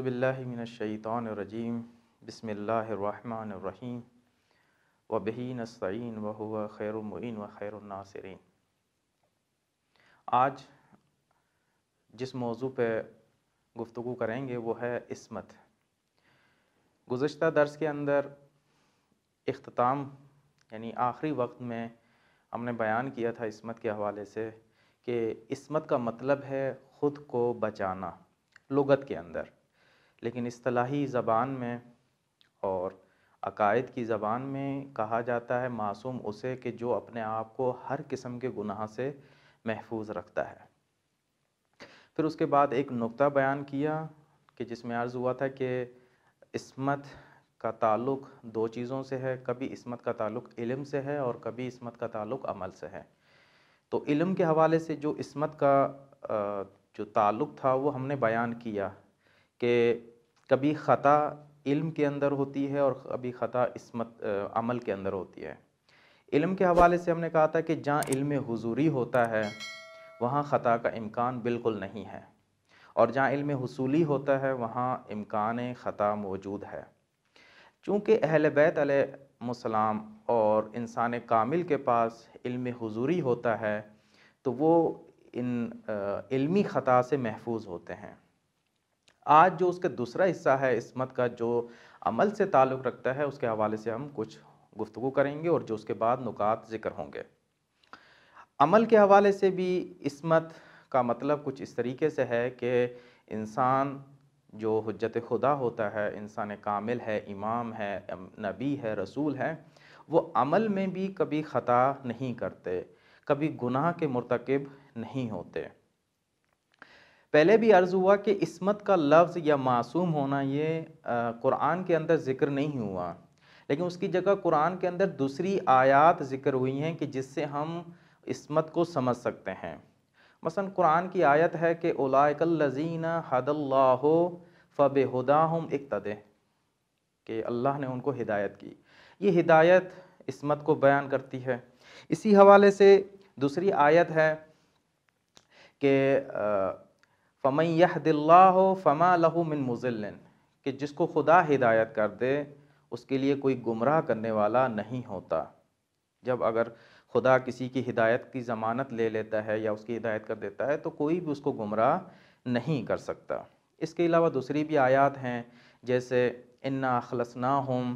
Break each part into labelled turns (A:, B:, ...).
A: باللہ من الشیطان الرجیم بسم اللہ الرحمن الرحیم وبہ نستعین وہو خیر المعین و خیر الناصرین۔ آج جس موضوع پہ گفتگو کریں گے وہ ہے عصمت۔ گزشتہ درس کے اندر اختتام یعنی آخری وقت میں ہم نے بیان کیا تھا عصمت کے حوالے سے کہ عصمت کا مطلب ہے خود کو بچانا لغت کے اندر، لیکن اصطلاحی زبان میں اور عقائد کی زبان میں کہا جاتا ہے معصوم اسے کہ جو اپنے آپ کو ہر قسم کے گناہ سے محفوظ رکھتا ہے۔ پھر اس کے بعد ایک نقطہ بیان کیا کہ جس میں عرض ہوا تھا کہ عصمت کا تعلق دو چیزوں سے ہے، کبھی عصمت کا تعلق علم سے ہے اور کبھی عصمت کا تعلق عمل سے ہے۔ تو علم کے حوالے سے جو عصمت کا جو تعلق تھا وہ ہم نے بیان کیا کہ کبھی خطا علم کے اندر ہوتی ہے اور کبھی خطا عصمت عمل کے اندر ہوتی ہے۔ علم کے حوالے سے ہم نے کہا تھا کہ جہاں علم حضوری ہوتا ہے وہاں خطا کا امکان بالکل نہیں ہے، اور جہاں علم حصولی ہوتا ہے وہاں امکان خطا موجود ہے۔ چونکہ اہل بیت علیہ السلام اور انسان کامل کے پاس علم حضوری ہوتا ہے تو وہ ان علمی خطا سے محفوظ ہوتے ہیں۔ آج جو اس کا دوسرا حصہ ہے عصمت کا جو عمل سے تعلق رکھتا ہے اس کے حوالے سے ہم کچھ گفتگو کریں گے اور جو اس کے بعد نکات ذکر ہوں گے۔ عمل کے حوالے سے بھی عصمت کا مطلب کچھ اس طریقے سے ہے کہ انسان جو حجت خدا ہوتا ہے، انسان کامل ہے، امام ہے، نبی ہے، رسول ہے، وہ عمل میں بھی کبھی خطا نہیں کرتے، کبھی گناہ کے مرتکب نہیں ہوتے۔ پہلے بھی عرض ہوا کہ عصمت کا لفظ یا معصوم ہونا یہ قرآن کے اندر ذکر نہیں ہوا، لیکن اس کی جگہ قرآن کے اندر دوسری آیات ذکر ہوئی ہیں کہ جس سے ہم عصمت کو سمجھ سکتے ہیں۔ مثلا قرآن کی آیت ہے کہ اولئک الذین ھدی اللہ فبہداہم اقتدہ، کہ اللہ نے ان کو ہدایت کی۔ یہ ہدایت عصمت کو بیان کرتی ہے۔ اسی حوالے سے دوسری آیت ہے کہ فَمَن يَهْدِ اللَّهُ فَمَا لَهُ مِن مُضِلٍّ، کہ جس کو خدا ہدایت کر دے اس کے لیے کوئی گمراہ کرنے والا نہیں ہوتا۔ جب اگر خدا کسی کی ہدایت کی ضمانت لے لیتا ہے یا اس کی ہدایت کر دیتا ہے تو کوئی بھی اس کو گمراہ نہیں کر سکتا۔ اس کے علاوہ دوسری بھی آیات ہیں جیسے اِنَّا أَخْلَصْنَاهُمْ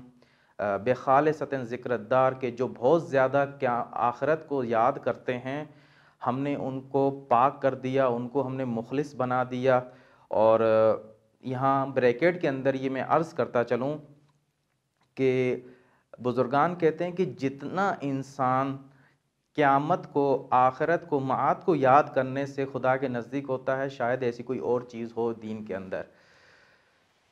A: بِخَالِصَةٍ ذِكْرَ الدَّارِ، کہ جو بہت زیادہ کیا آخرت کو یاد کرتے ہیں ہم نے ان کو پاک کر دیا، ان کو ہم نے مخلص بنا دیا۔ اور یہاں بریکٹ کے اندر یہ میں عرض کرتا چلوں کہ بزرگان کہتے ہیں کہ جتنا انسان قیامت کو، آخرت کو، معاد کو یاد کرنے سے خدا کے نزدیک ہوتا ہے شاید ایسی کوئی اور چیز ہو دین کے اندر۔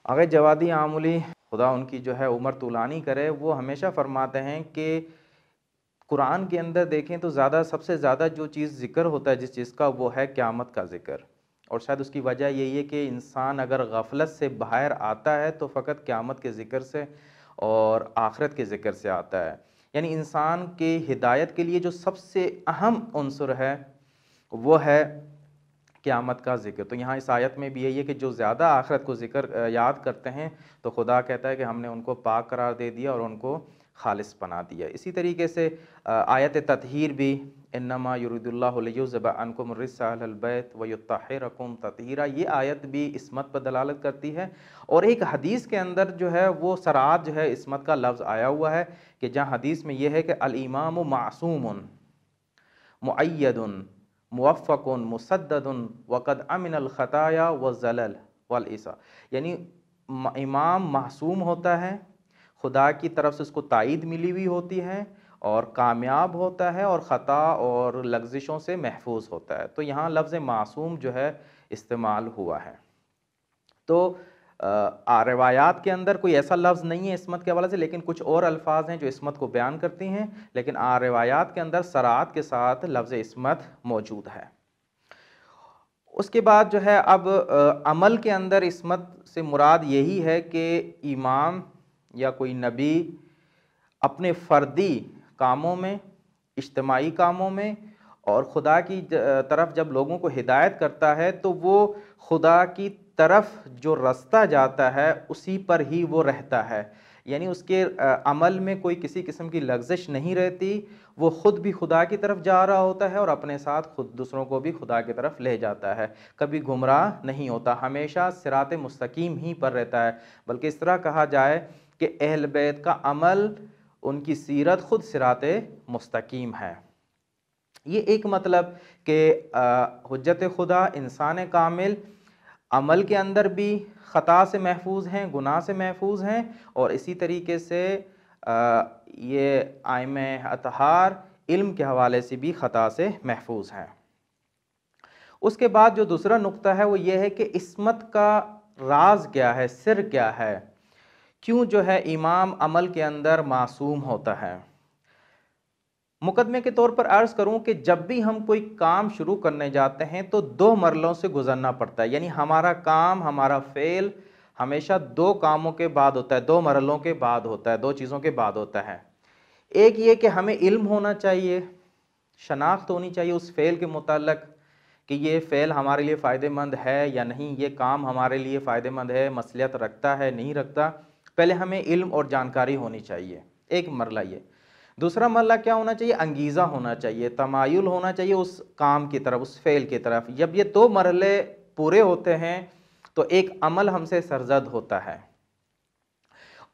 A: آگے جوادی عاملی خدا ان کی جو ہے عمر طولانی کرے، وہ ہمیشہ فرماتے ہیں کہ قرآن کے اندر دیکھیں تو سب سے زیادہ جو چیز ذکر ہوتا ہے جس چیز کا وہ ہے قیامت کا ذکر، اور شاید اس کی وجہ یہی ہے کہ انسان اگر غفلت سے باہر آتا ہے تو فقط قیامت کے ذکر سے اور آخرت کے ذکر سے آتا ہے۔ یعنی انسان کے ہدایت کے لیے جو سب سے اہم عنصر ہے وہ ہے قیامت کا ذکر۔ تو یہاں اس آیت میں بھی یہی ہے کہ جو زیادہ آخرت کو ذکر یاد کرتے ہیں تو خدا کہتا ہے کہ ہم نے ان کو پاک قرار دے دیا اور ان کو خالص بنا دیا۔ اسی طریقے سے آیت تطہیر بھی انما یرید اللہ لیذھب عنکم الرجس اہل البیت ویطہرکم تطہیرا، یہ آیت بھی عصمت پر دلالت کرتی ہے۔ اور ایک حدیث کے اندر جو ہے وہ سرات جو ہے عصمت کا لفظ آیا ہوا ہے کہ جہاں حدیث میں یہ ہے کہ الامام معصوم مؤید موفق مسدد وقد امن الخطایا والزلل والعصا، یعنی امام معصوم ہوتا ہے، خدا کی طرف سے اس کو تائید ملی ہوئی ہوتی ہے اور کامیاب ہوتا ہے اور خطا اور لغزشوں سے محفوظ ہوتا ہے۔ تو یہاں لفظ معصوم جو ہے استعمال ہوا ہے۔ تو روایات کے اندر کوئی ایسا لفظ نہیں ہے عصمت کے حوالے سے، لیکن کچھ اور الفاظ ہیں جو عصمت کو بیان کرتی ہیں، لیکن روایات کے اندر صراحت کے ساتھ لفظ عصمت موجود ہے۔ اس کے بعد جو ہے اب عمل کے اندر عصمت سے مراد یہی ہے کہ امام یا کوئی نبی اپنے فردی کاموں میں، اجتماعی کاموں میں اور خدا کی طرف جب لوگوں کو ہدایت کرتا ہے تو وہ خدا کی طرف جو رستہ جاتا ہے اسی پر ہی وہ رہتا ہے، یعنی اس کے عمل میں کوئی کسی قسم کی لغزش نہیں رہتی، وہ خود بھی خدا کی طرف جا رہا ہوتا ہے اور اپنے ساتھ خود دوسروں کو بھی خدا کی طرف لے جاتا ہے، کبھی گمراہ نہیں ہوتا، ہمیشہ صراط مستقیم ہی پر رہتا ہے۔ بلکہ اس طرح کہا جائے کہ اہل بیت کا عمل، ان کی سیرت خود صراط مستقیم ہے۔ یہ ایک مطلب کہ حجت خدا، انسان کامل، عمل کے اندر بھی خطا سے محفوظ ہیں، گناہ سے محفوظ ہیں، اور اسی طریقے سے یہ ائمہ اطہار علم کے حوالے سے بھی خطا سے محفوظ ہیں۔ اس کے بعد جو دوسرا نقطہ ہے وہ یہ ہے کہ عصمت کا راز کیا ہے، سر کیا ہے، کیوں جو ہے امام عمل کے اندر معصوم ہوتا ہے۔ مقدمے کے طور پر عرض کروں کہ جب بھی ہم کوئی کام شروع کرنے جاتے ہیں تو دو مرحلوں سے گزرنا پڑتا ہے، یعنی ہمارا کام، ہمارا فعل ہمیشہ دو کاموں کے بعد ہوتا ہے، دو مرحلوں کے بعد ہوتا ہے، دو چیزوں کے بعد ہوتا ہے۔ ایک یہ کہ ہمیں علم ہونا چاہیے، شناخت ہونی چاہیے اس فعل کے متعلق کہ یہ فعل ہمارے لیے فائدہ مند ہے یا نہیں، یہ کام ہمارے لیے فائدہ مند ہے، مصلحت رکھتا ہے نہیں رکھتا، پہلے ہمیں علم اور جانکاری ہونی چاہیے، ایک مرحلہ یہ۔ دوسرا مرحلہ کیا ہونا چاہیے؟ انگیزہ ہونا چاہیے، تمایل ہونا چاہیے اس کام کی طرف، اس فعل کی طرف۔ جب یہ دو مرحلے پورے ہوتے ہیں تو ایک عمل ہم سے سرزد ہوتا ہے،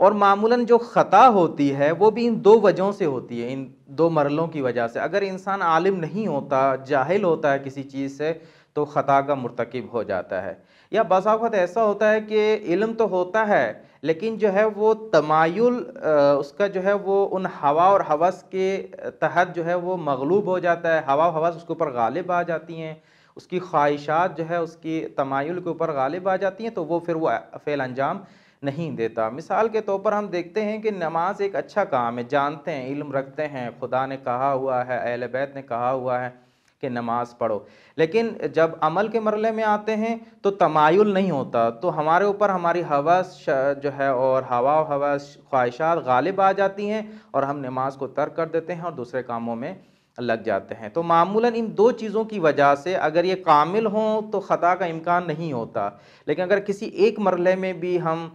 A: اور معمولاً جو خطا ہوتی ہے وہ بھی ان دو وجہوں سے ہوتی ہے، ان دو مرحلوں کی وجہ سے۔ اگر انسان عالم نہیں ہوتا، جاہل ہوتا ہے کسی چیز سے، تو خطا کا مرتکب ہو جاتا ہے۔ یا بعض اوقات ایسا ہوتا ہے کہ علم تو ہوتا ہے لیکن جو ہے وہ تمایل اس کا جو ہے وہ ان ہوا اور ہوس کے تحت جو ہے وہ مغلوب ہو جاتا ہے، ہوا و ہوس اس کے اوپر غالب آ جاتی ہیں، اس کی خواہشات جو ہے اس کی تمایل کے اوپر غالب آ جاتی ہیں، تو وہ پھر وہ فعل انجام نہیں دیتا۔ مثال کے طور پر ہم دیکھتے ہیں کہ نماز ایک اچھا کام ہے، جانتے ہیں، علم رکھتے ہیں، خدا نے کہا ہوا ہے، اہل بیت نے کہا ہوا ہے کہ نماز پڑھو، لیکن جب عمل کے مرحلے میں آتے ہیں تو تمایل نہیں ہوتا، تو ہمارے اوپر ہماری ہوس جو ہے اور ہوا و ہوس، خواہشات غالب آ جاتی ہیں اور ہم نماز کو ترک کر دیتے ہیں اور دوسرے کاموں میں لگ جاتے ہیں۔ تو معمولاً ان دو چیزوں کی وجہ سے اگر یہ کامل ہوں تو خطا کا امکان نہیں ہوتا، لیکن اگر کسی ایک مرحلے میں بھی ہم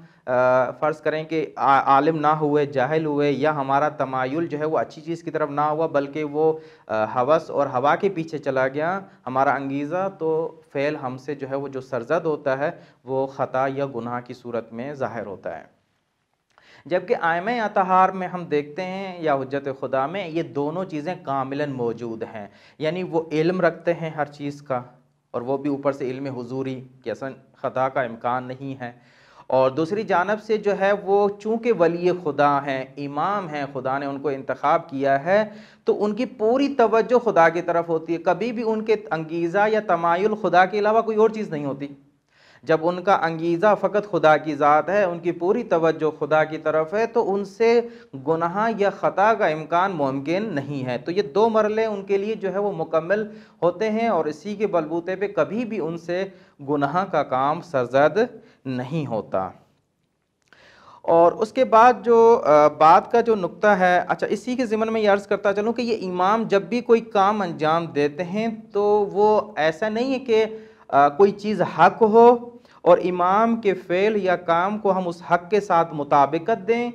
A: فرض کریں کہ عالم نہ ہوئے، جاہل ہوئے، یا ہمارا تمایل جو ہے وہ اچھی چیز کی طرف نہ ہوا بلکہ وہ ہوس اور ہوا کے پیچھے چلا گیا ہمارا انگیزہ، تو فعل ہم سے جو ہے وہ جو سرزد ہوتا ہے وہ خطا یا گناہ کی صورت میں ظاہر ہوتا ہے۔ جبکہ ائمہ اطہار میں ہم دیکھتے ہیں یا حجت خدا میں یہ دونوں چیزیں کاملاً موجود ہیں، یعنی وہ علم رکھتے ہیں ہر چیز کا، اور وہ بھی اوپر سے علم حضوری کہ اصلا خطا کا امکان نہیں ہے، اور دوسری جانب سے جو ہے وہ چونکہ ولی خدا ہیں، امام ہیں، خدا نے ان کو انتخاب کیا ہے، تو ان کی پوری توجہ خدا کی طرف ہوتی ہے، کبھی بھی ان کے انگیزہ یا تمایل خدا کے علاوہ کوئی اور چیز نہیں ہوتی۔ جب ان کا انگیزہ فقط خدا کی ذات ہے، ان کی پوری توجہ خدا کی طرف ہے، تو ان سے گناہ یا خطا کا امکان ممکن نہیں ہے۔ تو یہ دو مرحلے ان کے لیے جو ہے وہ مکمل ہوتے ہیں، اور اسی کے بلبوتے پہ کبھی بھی ان سے گناہ کا کام سرزد نہیں ہوتا۔ اور اس کے بعد جو بات کا جو نقطہ ہے، اچھا اسی کے ضمن میں یہ عرض کرتا چلوں کہ یہ امام جب بھی کوئی کام انجام دیتے ہیں تو وہ ایسا نہیں ہے کہ کوئی چیز حق ہو اور امام کے فعل یا کام کو ہم اس حق کے ساتھ مطابقت دیں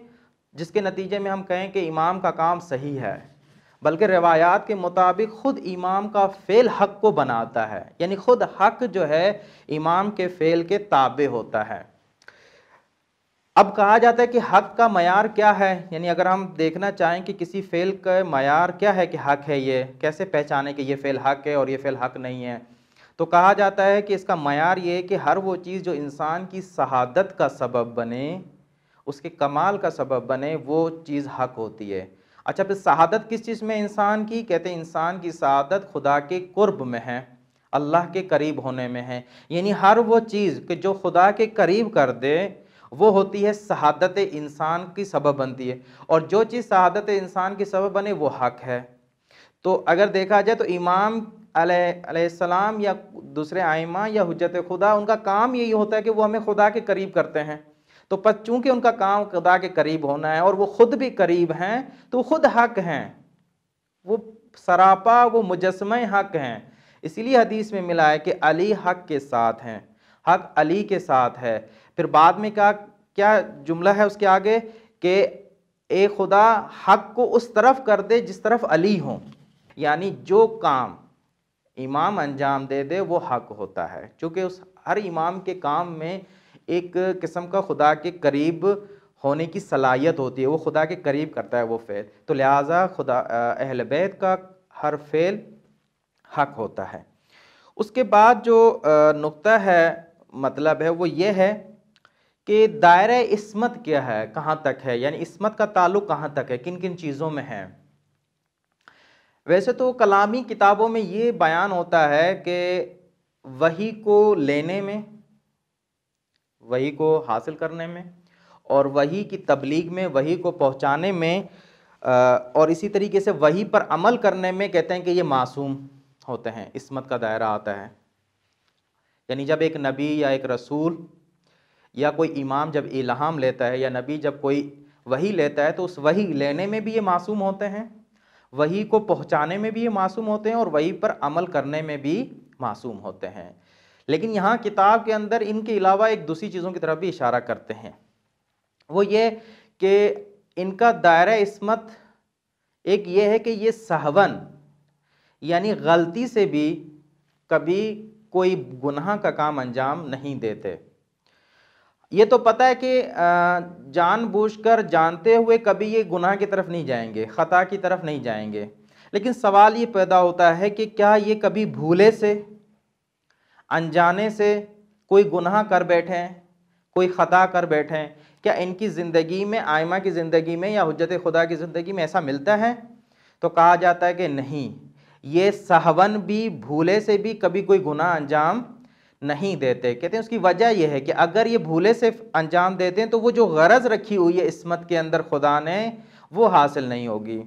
A: جس کے نتیجے میں ہم کہیں کہ امام کا کام صحیح ہے، بلکہ روایات کے مطابق خود امام کا فعل حق کو بناتا ہے، یعنی خود حق جو ہے امام کے فعل کے تابع ہوتا ہے۔ اب کہا جاتا ہے کہ حق کا معیار کیا ہے، یعنی اگر ہم دیکھنا چاہیں کہ کسی فعل کا معیار کیا ہے کہ حق ہے، یہ کیسے پہچانے کہ یہ فعل حق ہے اور یہ فعل حق نہیں ہے، تو کہا جاتا ہے کہ اس کا معیار یہ ہے کہ ہر وہ چیز جو انسان کی شہادت کا سبب بنے، اس کے کمال کا سبب بنے، وہ چیز حق ہوتی ہے۔ اچھا پھر شہادت کس چیز میں انسان کی؟ کہتے ہیں انسان کی شہادت خدا کے قرب میں ہے، اللہ کے قریب ہونے میں ہے، یعنی ہر وہ چیز کہ جو خدا کے قریب کر دے وہ ہوتی ہے شہادت انسان کی سبب بنتی ہے، اور جو چیز شہادت انسان کی سبب بنے وہ حق ہے۔ تو اگر دیکھا جائے تو امام علیہ السلام یا دوسرے ائمہ یا حجت خدا، ان کا کام یہی ہوتا ہے کہ وہ ہمیں خدا کے قریب کرتے ہیں، تو پس چونکہ ان کا کام خدا کے قریب ہونا ہے اور وہ خود بھی قریب ہیں تو وہ خود حق ہیں، وہ سراپا وہ مجسمہ حق ہیں۔ اسی لیے حدیث میں ملا ہے کہ علی حق کے ساتھ ہیں، حق علی کے ساتھ ہے۔ پھر بعد میں کیا جملہ ہے اس کے آگے کہ اے خدا حق کو اس طرف کر دے جس طرف علی ہوں، یعنی جو کام امام انجام دے دے وہ حق ہوتا ہے، چونکہ اس ہر امام کے کام میں ایک قسم کا خدا کے قریب ہونے کی صلاحیت ہوتی ہے، وہ خدا کے قریب کرتا ہے وہ فعل، تو لہٰذا خدا اہل بیت کا ہر فعل حق ہوتا ہے۔ اس کے بعد جو نقطہ ہے، مطلب ہے وہ یہ ہے کہ دائرہ عصمت کیا ہے، کہاں تک ہے، یعنی عصمت کا تعلق کہاں تک ہے، کن کن چیزوں میں ہے۔ ویسے تو کلامی کتابوں میں یہ بیان ہوتا ہے کہ وحی کو لینے میں، وحی کو حاصل کرنے میں، اور وحی کی تبلیغ میں، وحی کو پہنچانے میں، اور اسی طریقے سے وحی پر عمل کرنے میں کہتے ہیں کہ یہ معصوم ہوتے ہیں، عصمت کا دائرہ آتا ہے۔ یعنی جب ایک نبی یا ایک رسول یا کوئی امام جب الہام لیتا ہے، یا نبی جب کوئی وحی لیتا ہے، تو اس وحی لینے میں بھی یہ معصوم ہوتے ہیں، وحی کو پہنچانے میں بھی یہ معصوم ہوتے ہیں، اور وحی پر عمل کرنے میں بھی معصوم ہوتے ہیں۔ لیکن یہاں کتاب کے اندر ان کے علاوہ ایک دوسری چیزوں کی طرف بھی اشارہ کرتے ہیں، وہ یہ کہ ان کا دائرہ عصمت ایک یہ ہے کہ یہ سہون یعنی غلطی سے بھی کبھی کوئی گناہ کا کام انجام نہیں دیتے۔ یہ تو پتہ ہے کہ جان بوجھ کر جانتے ہوئے کبھی یہ گناہ کی طرف نہیں جائیں گے، خطا کی طرف نہیں جائیں گے، لیکن سوال یہ پیدا ہوتا ہے کہ کیا یہ کبھی بھولے سے، انجانے سے کوئی گناہ کر بیٹھیں، کوئی خطا کر بیٹھیں؟ کیا ان کی زندگی میں، آئمہ کی زندگی میں یا حجت خدا کی زندگی میں ایسا ملتا ہے؟ تو کہا جاتا ہے کہ نہیں، یہ سہون بھی، بھولے سے بھی کبھی کوئی گناہ انجام نہیں دیتے۔ کہتے ہیں اس کی وجہ یہ ہے کہ اگر یہ بھولے سے انجام دیتے ہیں تو وہ جو غرض رکھی ہوئی ہے عصمت کے اندر خدا نے، وہ حاصل نہیں ہوگی،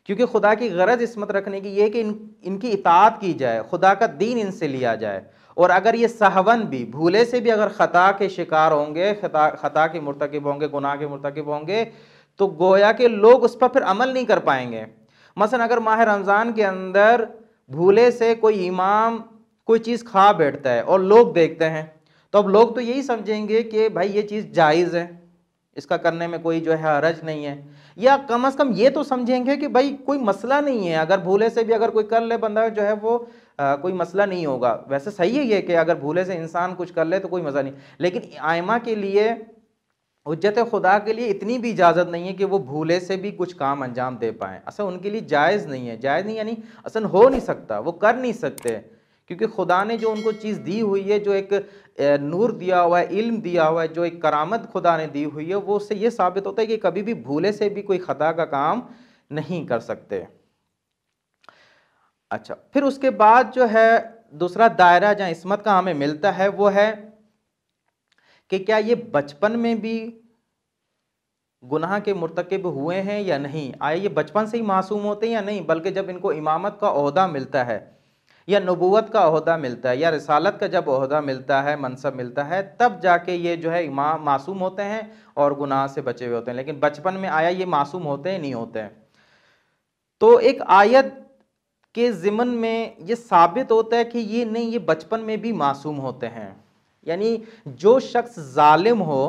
A: کیونکہ خدا کی غرض عصمت رکھنے کی یہ ہے کہ ان کی اطاعت کی جائے، خدا کا دین ان سے لیا جائے۔ اور اگر یہ سہون بھی، بھولے سے بھی اگر خطا کے شکار ہوں گے، خطا کے مرتکب ہوں گے، گناہ کے مرتکب ہوں گے، تو گویا کہ لوگ اس پر پھر عمل نہیں کر پائیں گے۔ مثلا اگر ماہ رمضان کے اندر بھولے سے کوئی امام کوئی چیز کھا بیٹھتا ہے اور لوگ دیکھتے ہیں، تو اب لوگ تو یہی سمجھیں گے کہ بھائی یہ چیز جائز ہے، اس کا کرنے میں کوئی جو ہے حرج نہیں ہے، یا کم از کم یہ تو سمجھیں گے کہ بھائی کوئی مسئلہ نہیں ہے، اگر بھولے سے بھی اگر کوئی کر لے بندہ جو ہے وہ کوئی مسئلہ نہیں ہوگا۔ ویسے صحیح ہے یہ کہ اگر بھولے سے انسان کچھ کر لے تو کوئی مسئلہ نہیں، لیکن آئمہ کے لیے، حجت خدا کے لیے اتنی بھی اجازت نہیں ہے کہ وہ بھولے سے بھی کچھ کام انجام دے پائیں۔ اصلا ان کے لیے جائز نہیں ہے، جائز نہیں یعنی اصلا ہو نہیں سکتا، وہ کر نہیں سکتے، کیونکہ خدا نے جو ان کو چیز دی ہوئی ہے، جو ایک نور دیا ہوا ہے، علم دیا ہوا ہے، جو ایک کرامت خدا نے دی ہوئی ہے، وہ اس سے یہ ثابت ہوتا ہے کہ کبھی بھی بھولے سے بھی کوئی خطا کا کام نہیں کر سکتے۔ اچھا، پھر اس کے بعد جو ہے دوسرا دائرہ جہاں عصمت کا ہمیں ملتا ہے وہ ہے کہ کیا یہ بچپن میں بھی گناہ کے مرتکب ہوئے ہیں یا نہیں؟ آئے یہ بچپن سے ہی معصوم ہوتے ہیں یا نہیں، بلکہ جب ان کو امامت کا عہدہ ملتا ہے یا نبوت کا عہدہ ملتا ہے یا رسالت کا جب عہدہ ملتا ہے، منصب ملتا ہے، تب جا کے یہ جو ہے امام معصوم ہوتے ہیں اور گناہ سے بچے ہوئے ہوتے ہیں، لیکن بچپن میں آیا یہ معصوم ہوتے ہیں نہیں ہوتے ہیں؟ تو ایک آیت کے ضمن میں یہ ثابت ہوتا ہے کہ یہ نہیں، یہ بچپن میں بھی معصوم ہوتے ہیں۔ یعنی جو شخص ظالم ہو،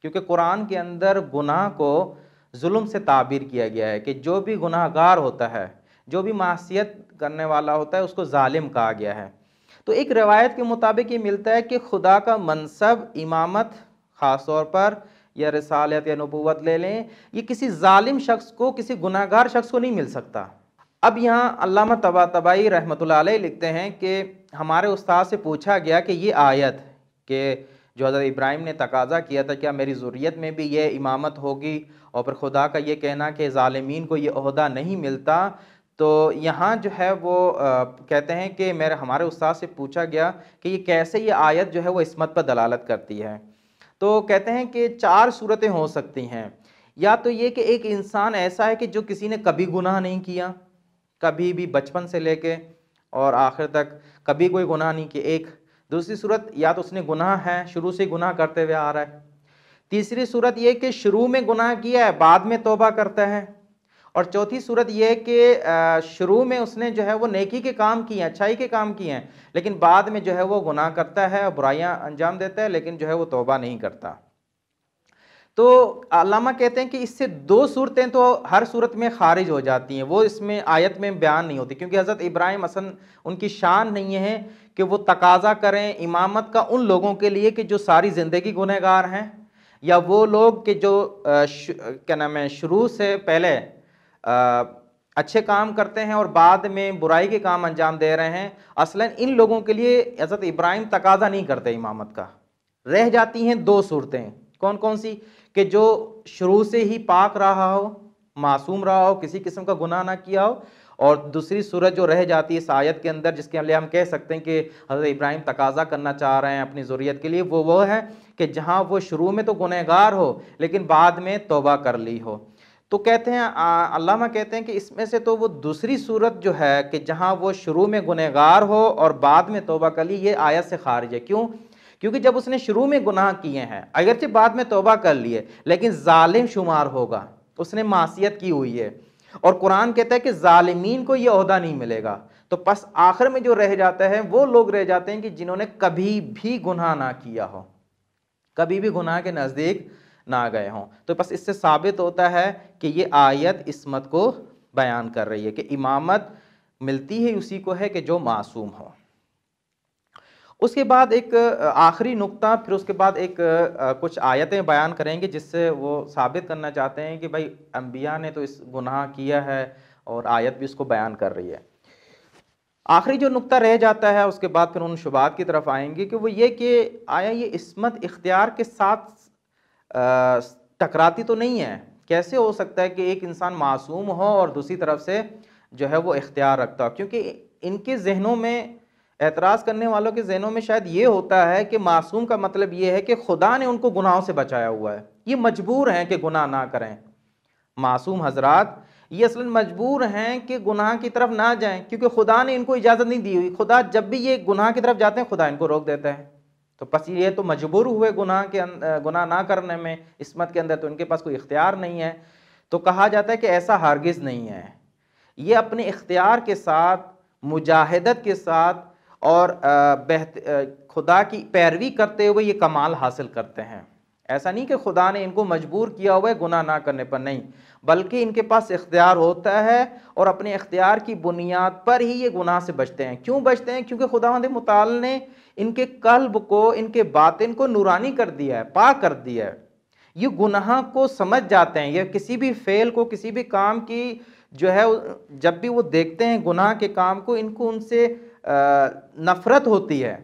A: کیونکہ قرآن کے اندر گناہ کو ظلم سے تعبیر کیا گیا ہے کہ جو بھی گناہ گار ہوتا ہے، جو بھی معصیت کرنے والا ہوتا ہے، اس کو ظالم کہا گیا ہے۔ تو ایک روایت کے مطابق یہ ملتا ہے کہ خدا کا منصب، امامت خاص طور پر، یا رسالت یا نبوت لے لیں، یہ کسی ظالم شخص کو، کسی گناہ گار شخص کو نہیں مل سکتا۔ اب یہاں علامہ طباطبائی رحمۃ اللہ علیہ لکھتے ہیں کہ ہمارے استاد سے پوچھا گیا کہ یہ آیت کہ جو حضرت ابراہیم نے تقاضا کیا تھا کیا میری ذریت میں بھی یہ امامت ہوگی، اور پھر خدا کا یہ کہنا کہ ظالمین کو یہ عہدہ نہیں ملتا، تو یہاں جو ہے وہ کہتے ہیں کہ ہمارے استاد سے پوچھا گیا کہ یہ کیسے یہ آیت جو ہے وہ عصمت پر دلالت کرتی ہے؟ تو کہتے ہیں کہ 4 صورتیں ہو سکتی ہیں۔ یا تو یہ کہ ایک انسان ایسا ہے کہ جو کسی نے کبھی گناہ نہیں کیا، کبھی بھی، بچپن سے لے کے اور آخر تک کبھی کوئی گناہ نہیں کیا، ایک۔ دوسری صورت، یا تو اس نے گناہ ہے، شروع سے گناہ کرتے ہوئے آ رہا ہے۔ تیسری صورت یہ کہ شروع میں گناہ کیا ہے، بعد میں توبہ کرتا ہے۔ اور چوتھی صورت یہ ہے کہ شروع میں اس نے جو ہے وہ نیکی کے کام کیے ہیں، اچھائی کے کام کیے ہیں، لیکن بعد میں جو ہے وہ گناہ کرتا ہے، برائیاں انجام دیتا ہے، لیکن جو ہے وہ توبہ نہیں کرتا۔ تو علامہ کہتے ہیں کہ اس سے دو صورتیں تو ہر صورت میں خارج ہو جاتی ہیں، وہ اس میں آیت میں بیان نہیں ہوتی، کیونکہ حضرت ابراہیم اصلا ان کی شان نہیں ہے کہ وہ تقاضا کریں امامت کا ان لوگوں کے لیے کہ جو ساری زندگی گنہگار ہیں، یا وہ لوگ کہ جو کیا نام ہے شروع سے پہلے اچھے کام کرتے ہیں اور بعد میں برائی کے کام انجام دے رہے ہیں۔ اصلا ان لوگوں کے لیے حضرت ابراہیم تقاضا نہیں کرتے امامت کا۔ رہ جاتی ہیں دو صورتیں، کون کون سی؟ کہ جو شروع سے ہی پاک رہا ہو، معصوم رہا ہو، کسی قسم کا گناہ نہ کیا ہو، اور دوسری صورت جو رہ جاتی ہے اس آیت کے اندر، جس کے لیے ہم کہہ سکتے ہیں کہ حضرت ابراہیم تقاضا کرنا چاہ رہے ہیں اپنی ذریت کے لیے، وہ ہے کہ جہاں وہ شروع میں تو گنہگار ہو لیکن بعد میں توبہ کر لی ہو۔ تو کہتے ہیں علامہ کہتے ہیں کہ اس میں سے تو وہ دوسری صورت جو ہے کہ جہاں وہ شروع میں گنہگار ہو اور بعد میں توبہ کر لی، یہ آیت سے خارج ہے۔ کیوں؟ کیونکہ جب اس نے شروع میں گناہ کیے ہیں، اگرچہ بعد میں توبہ کر لیے، لیکن ظالم شمار ہوگا، اس نے معصیت کی ہوئی ہے، اور قرآن کہتا ہے کہ ظالمین کو یہ عہدہ نہیں ملے گا۔ تو پس آخر میں جو رہ جاتا ہے وہ لوگ رہ جاتے ہیں کہ جنہوں نے کبھی بھی گناہ نہ کیا ہو، کبھی بھی گناہ کے نزدیک نہ گئے ہوں۔ تو پس اس سے ثابت ہوتا ہے کہ یہ آیت عصمت کو بیان کر رہی ہے کہ امامت ملتی ہے اسی کو ہے کہ جو معصوم ہو۔ اس کے بعد ایک آخری نقطہ، پھر اس کے بعد ایک کچھ آیتیں بیان کریں گے جس سے وہ ثابت کرنا چاہتے ہیں کہ بھائی انبیاء نے تو اس گناہ کیا ہے اور آیت بھی اس کو بیان کر رہی ہے۔ آخری جو نقطہ رہ جاتا ہے اس کے بعد پھر ان شبہات کی طرف آئیں گے کہ وہ یہ کہ آیا یہ عصمت اختیار کے ساتھ ٹکراتی تو نہیں ہے؟ کیسے ہو سکتا ہے کہ ایک انسان معصوم ہو اور دوسری طرف سے جو ہے وہ اختیار رکھتا ہو؟ کیونکہ ان کے ذہنوں میں، اعتراض کرنے والوں کے ذہنوں میں شاید یہ ہوتا ہے کہ معصوم کا مطلب یہ ہے کہ خدا نے ان کو گناہوں سے بچایا ہوا ہے، یہ مجبور ہیں کہ گناہ نہ کریں۔ معصوم حضرات یہ اصلاً مجبور ہیں کہ گناہ کی طرف نہ جائیں، کیونکہ خدا نے ان کو اجازت نہیں دی ہوئی۔ خدا جب بھی یہ گناہ کی طرف جاتے ہیں خدا ان کو روک دیتا ہے۔ تو پس یہ تو مجبور ہوئے گناہ نہ کرنے میں، عصمت کے اندر تو ان کے پاس کوئی اختیار نہیں ہے۔ تو کہا جاتا ہے کہ ایسا ہرگز نہیں ہے، یہ اپنے اختیار کے ساتھ، مجاہدت کے ساتھ اور خدا کی پیروی کرتے ہوئے یہ کمال حاصل کرتے ہیں۔ ایسا نہیں کہ خدا نے ان کو مجبور کیا ہوا ہے گناہ نہ کرنے پر، نہیں، بلکہ ان کے پاس اختیار ہوتا ہے اور اپنے اختیار کی بنیاد پر ہی یہ گناہ سے بچتے ہیں۔ کیوں بچتے ہیں؟ کیونکہ خداوند متعال نے ان کے قلب کو، ان کے باطن کو نورانی کر دیا ہے، پاک کر دیا ہے۔ یہ گناہ کو سمجھ جاتے ہیں، یہ کسی بھی فعل کو، کسی بھی کام کی جو ہے جب بھی وہ دیکھتے ہیں گناہ کے کام کو، ان کو ان سے نفرت ہوتی ہے۔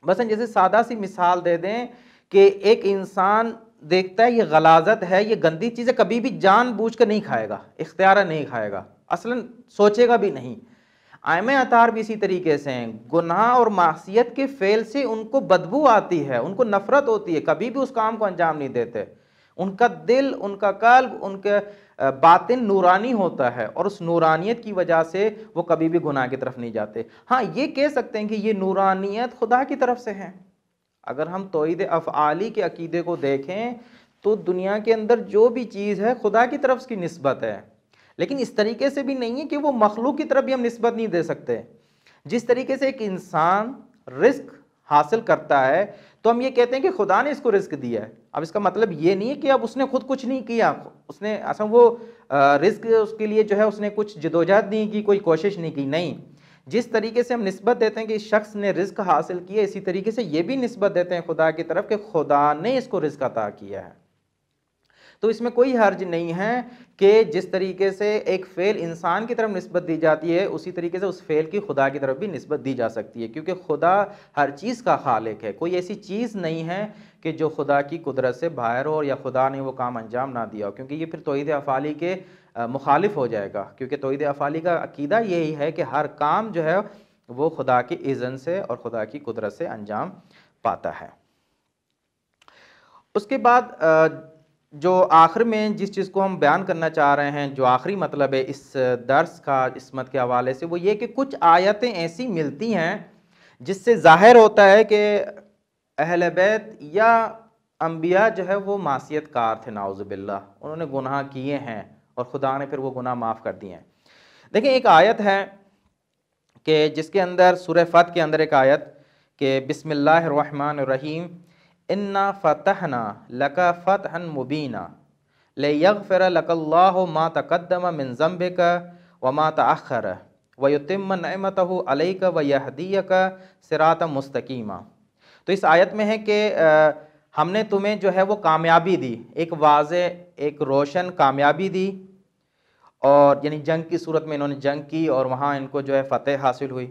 A: مثلا جیسے سادہ سی مثال دے دیں کہ ایک انسان دیکھتا ہے یہ غلاظت ہے، یہ گندی چیزیں، کبھی بھی جان بوجھ کر نہیں کھائے گا، اختیارا نہیں کھائے گا، اصلاً سوچے گا بھی نہیں۔ ائمہ اطہار بھی اسی طریقے سے ہیں، گناہ اور معصیت کے فعل سے ان کو بدبو آتی ہے، ان کو نفرت ہوتی ہے، کبھی بھی اس کام کو انجام نہیں دیتے۔ ان کا دل، ان کا قلب، ان کے باطن نورانی ہوتا ہے، اور اس نورانیت کی وجہ سے وہ کبھی بھی گناہ کی طرف نہیں جاتے۔ ہاں یہ کہہ سکتے ہیں کہ یہ نورانیت خدا کی طرف سے ہے۔ اگر ہم توحید افعالی کے عقیدے کو دیکھیں تو دنیا کے اندر جو بھی چیز ہے خدا کی طرف کی نسبت ہے، لیکن اس طریقے سے بھی نہیں ہے کہ وہ مخلوق کی طرف بھی ہم نسبت نہیں دے سکتے۔ جس طریقے سے ایک انسان رزق حاصل کرتا ہے تو ہم یہ کہتے ہیں کہ خدا نے اس کو رزق دیا ہے۔ اب اس کا مطلب یہ نہیں ہے کہ اب اس نے خود کچھ نہیں کیا، اس نے اصلا وہ رزق اس کے لیے جو ہے اس نے کچھ جدوجہد نہیں کی، کوئی کوشش نہیں کی، نہیں۔ جس طریقے سے ہم نسبت دیتے ہیں کہ اس شخص نے رزق حاصل کیا، اسی طریقے سے یہ بھی نسبت دیتے ہیں خدا کی طرف کہ خدا نے اس کو رزق عطا کیا ہے۔ تو اس میں کوئی حرج نہیں ہے کہ جس طریقے سے ایک فعل انسان کی طرف نسبت دی جاتی ہے اسی طریقے سے اس فعل کی خدا کی طرف بھی نسبت دی جا سکتی ہے، کیونکہ خدا ہر چیز کا خالق ہے۔ کوئی ایسی چیز نہیں ہے کہ جو خدا کی قدرت سے باہر ہو یا خدا نے وہ کام انجام نہ دیا ہو، کیونکہ یہ پھر توحید افعالی کے مخالف ہو جائے گا، کیونکہ توحید افعالی کا عقیدہ یہی ہے کہ ہر کام جو ہے وہ خدا کے اذن سے اور خدا کی قدرت سے انجام پاتا ہے۔ اس کے بعد جو آخر میں جس چیز کو ہم بیان کرنا چاہ رہے ہیں، جو آخری مطلب ہے اس درس کا عصمت کے حوالے سے، وہ یہ کہ کچھ آیتیں ایسی ملتی ہیں جس سے ظاہر ہوتا ہے کہ اہل بیت یا انبیاء جو ہے وہ معصیت کار تھے، نعوذ باللہ، انہوں نے گناہ کیے ہیں اور خدا نے پھر وہ گناہ معاف کر دیے ہیں۔ دیکھیں ایک آیت ہے کہ جس کے اندر سورہ فتح کے اندر ایک آیت کہ بسم اللہ الرحمن الرحیم انا فتحنا لک فتحا مبینا لیغفر لک اللہ ما تقدم من ذنبک وما تأخر ویتم نعمتہ علیک ویہدیک صراطا مستقیما۔ تو اس آیت میں ہے کہ ہم نے تمہیں جو ہے وہ کامیابی دی، ایک واضح ایک روشن کامیابی دی، اور یعنی جنگ کی صورت میں انہوں نے جنگ کی اور وہاں ان کو جو ہے فتح حاصل ہوئی۔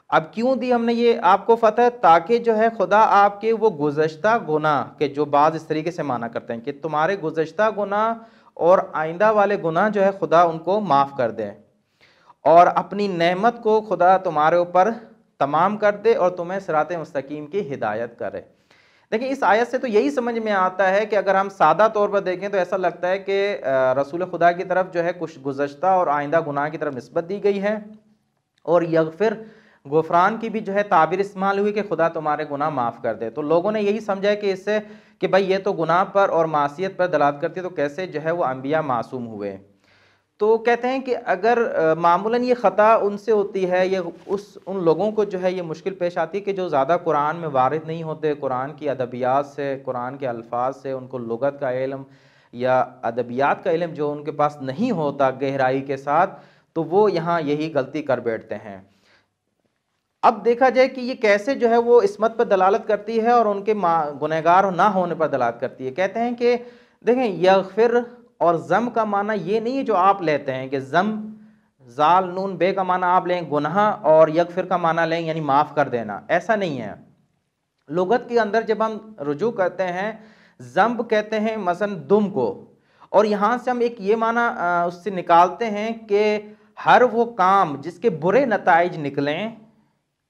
A: اب کیوں دی ہم نے یہ آپ کو فتح؟ تاکہ جو ہے خدا آپ کے وہ گزشتہ گناہ کے جو بعض اس طریقے سے معنی کرتے ہیں کہ تمہارے گزشتہ گناہ اور آئندہ والے گناہ جو ہے خدا ان کو معاف کر دے، اور اپنی نعمت کو خدا تمہارے اوپر تمام کر دے اور تمہیں صراط مستقیم کی ہدایت کرے۔ دیکھیں اس آیت سے تو یہی سمجھ میں آتا ہے کہ اگر ہم سادہ طور پر دیکھیں تو ایسا لگتا ہے کہ رسول خدا کی طرف جو ہے کچھ گزشتہ اور آئندہ گناہ کی طرف نسبت دی گئی ہے، اور یغفر غفران کی بھی جو ہے تعبیر استعمال ہوئی کہ خدا تمہارے گناہ معاف کر دے۔ تو لوگوں نے یہی سمجھا کہ اس سے کہ بھائی یہ تو گناہ پر اور معصیت پر دلالت کرتی ہے، تو کیسے جو ہے وہ انبیاء معصوم ہوئے؟ تو کہتے ہیں کہ اگر معمولاً یہ خطا ان سے ہوتی ہے، یہ ان لوگوں کو جو ہے یہ مشکل پیش آتی ہے کہ جو زیادہ قرآن میں وارد نہیں ہوتے، قرآن کی ادبیات سے، قرآن کے الفاظ سے ان کو لغت کا علم یا ادبیات کا علم جو ان کے پاس نہیں ہوتا گہرائی کے ساتھ، تو وہ یہاں یہی غلطی کر بیٹھتے ہیں۔ اب دیکھا جائے کہ یہ کیسے جو ہے وہ عصمت پر دلالت کرتی ہے اور ان کے گنہگار نہ ہونے پر دلالت کرتی ہے۔ کہتے ہیں کہ دیکھیں یغفر اور ضم کا معنی یہ نہیں ہے جو آپ لیتے ہیں کہ ضم زال نون بے کا معنی آپ لیں گناہ اور یغفر کا معنی لیں یعنی معاف کر دینا، ایسا نہیں ہے۔ لغت کے اندر جب ہم رجوع کرتے ہیں ذنب کہتے ہیں مثلا دم کو، اور یہاں سے ہم ایک یہ معنی اس سے نکالتے ہیں کہ ہر وہ کام جس کے برے نتائج نکلیں،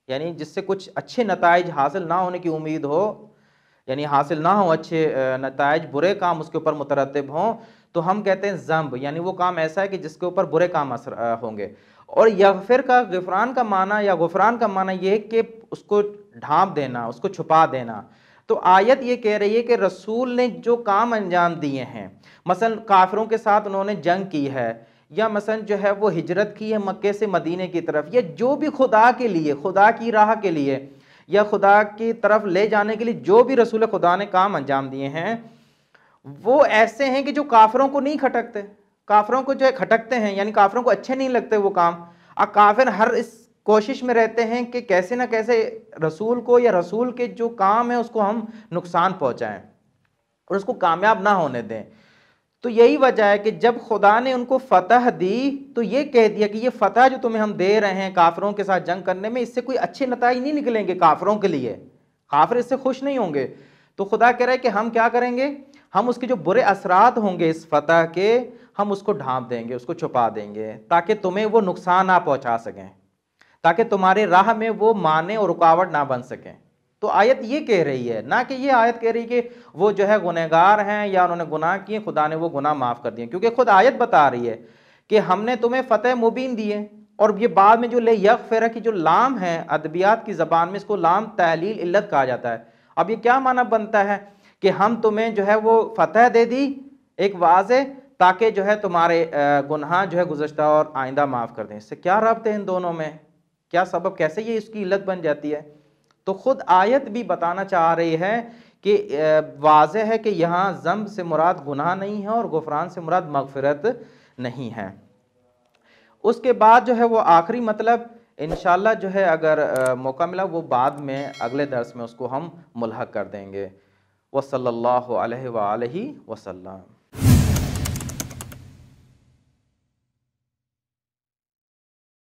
A: یعنی جس سے کچھ اچھے نتائج حاصل نہ ہونے کی امید ہو، یعنی حاصل نہ ہو اچھے نتائج، برے کام اس کے اوپر مترتب ہوں، تو ہم کہتے ہیں ذنب، یعنی وہ کام ایسا ہے کہ جس کے اوپر برے کام اثر ہوں گے۔ اور یغفر کا غفران کا معنی یا غفران کا معنی یہ ہے کہ اس کو ڈھانپ دینا، اس کو چھپا دینا۔ تو آیت یہ کہہ رہی ہے کہ رسول نے جو کام انجام دیے ہیں، مثلا کافروں کے ساتھ انہوں نے جنگ کی ہے، یا مثلا جو ہے وہ ہجرت کی ہے مکے سے مدینے کی طرف، یا جو بھی خدا کے لیے، خدا کی راہ کے لیے یا خدا کی طرف لے جانے کے لیے جو بھی رسول خدا نے کام انجام دیے ہیں، وہ ایسے ہیں کہ جو کافروں کو نہیں کھٹکتے، کافروں کو جو ہے کھٹکتے ہیں، یعنی کافروں کو اچھے نہیں لگتے وہ کام۔ کافر ہر اس کوشش میں رہتے ہیں کہ کیسے نہ کیسے رسول کو یا رسول کے جو کام ہے اس کو ہم نقصان پہنچائیں اور اس کو کامیاب نہ ہونے دیں۔ تو یہی وجہ ہے کہ جب خدا نے ان کو فتح دی تو یہ کہہ دیا کہ یہ فتح جو تمہیں ہم دے رہے ہیں کافروں کے ساتھ جنگ کرنے میں، اس سے کوئی اچھے نتائج نہیں نکلیں گے کافروں کے لیے، کافر اس سے خوش نہیں ہوں گے۔ تو خدا کہہ رہا ہے کہ ہم کیا کریں گے، ہم اس کے جو برے اثرات ہوں گے اس فتح کے، ہم اس کو ڈھانپ دیں گے، اس کو چھپا دیں گے، تاکہ تمہیں وہ نقصان نہ پہنچا سکیں، تاکہ تمہارے راہ میں وہ مانع اور رکاوٹ نہ بن سکیں۔ تو آیت یہ کہہ رہی ہے، نہ کہ یہ آیت کہہ رہی کہ وہ جو ہے گنہگار ہیں یا انہوں نے گناہ کیے خدا نے وہ گناہ معاف کر دیے، کیونکہ خود آیت بتا رہی ہے کہ ہم نے تمہیں فتح مبین دی ہے۔ اور یہ بعد میں جو لے یغفر کی جو لام ہے ادبیات کی زبان میں اس کو لام تعلیل علت کہا جاتا ہے۔ اب یہ کیا معنی بنتا ہے کہ ہم تمہیں جو ہے وہ فتح دے دی ایک واضح، تاکہ جو ہے تمہارے گناہ جو ہے گزشتہ اور آئندہ معاف کر دیں۔ اس سے کیا ربط ہے ان دونوں میں، کیا سبب، کیسے یہ اس کی علت بن جاتی ہے؟ تو خود آیت بھی بتانا چاہ رہی ہے کہ واضح ہے کہ یہاں ذنب سے مراد گناہ نہیں ہے اور غفران سے مراد مغفرت نہیں ہے۔ اس کے بعد جو ہے وہ آخری مطلب انشاءاللہ جو ہے اگر موقع ملا وہ بعد میں اگلے درس میں اس کو ہم ملحق کر دیں گے۔ وصلی اللہ علیہ وآلہ وسلم۔